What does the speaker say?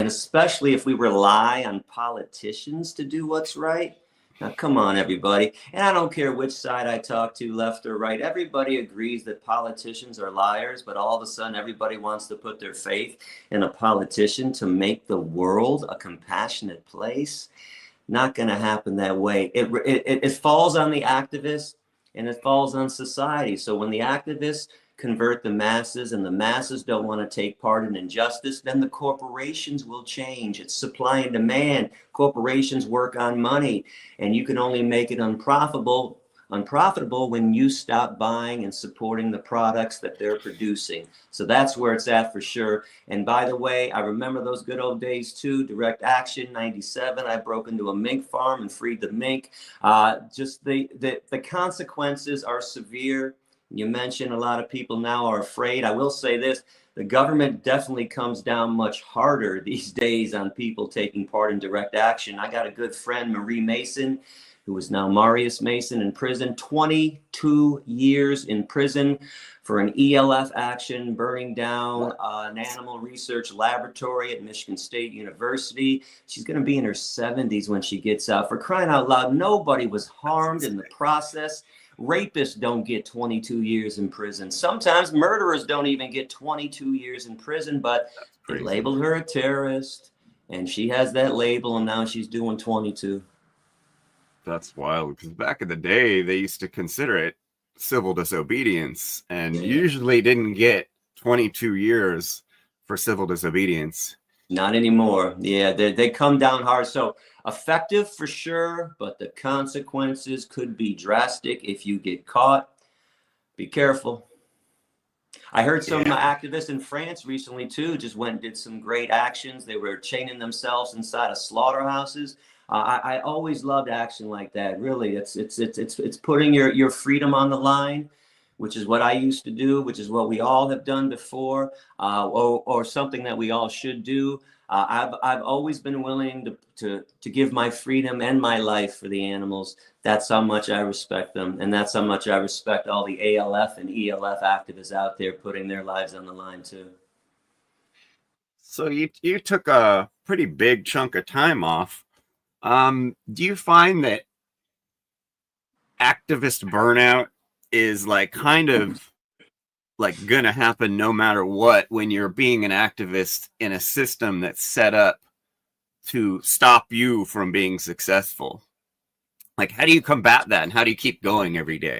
especially if we rely on politicians to do what's right. Now, come on, everybody. And I don't care which side I talk to, left or right. Everybody agrees that politicians are liars, but all of a sudden everybody wants to put their faith in a politician to make the world a compassionate place. Not going to happen that way. It falls on the activists and it falls on society. So when the activists convert the masses and the masses don't want to take part in injustice, then the corporations will change. It's supply and demand. Corporations work on money, and you can only make it unprofitable when you stop buying and supporting the products that they're producing. So that's where it's at for sure. And by the way, I remember those good old days too. Direct action, 97. I broke into a mink farm and freed the mink. Just the consequences are severe. You mentioned a lot of people now are afraid. I will say this, the government definitely comes down much harder these days on people taking part in direct action. I got a good friend, Marie Mason, who is now Marius Mason, in prison, 22 years in prison for an ELF action, burning down an animal research laboratory at Michigan State University. She's going to be in her 70s when she gets out. For crying out loud, nobody was harmed in the process. Rapists don't get 22 years in prison. Sometimes murderers don't even get 22 years in prison, but they labeled her a terrorist, and she has that label, and now she's doing 22. That's wild, because back in the day, they used to consider it civil disobedience, and usually didn't get 22 years for civil disobedience. Not anymore. Yeah, they come down hard. So effective for sure, but the consequences could be drastic if you get caught. Be careful. I heard some activists in France recently too just went and did some great actions. They were chaining themselves inside of slaughterhouses. I always loved action like that. Really, it's putting your freedom on the line, which is what I used to do, which is what we all have done before, or something that we all should do. I've always been willing to give my freedom and my life for the animals. That's how much I respect them, and that's how much I respect all the ALF and ELF activists out there putting their lives on the line too. So you took a pretty big chunk of time off. Do you find that activist burnout is like kind of like gonna happen no matter what when you're being an activist in a system that's set up to stop you from being successful? Like, how do you combat that, and how do you keep going every day?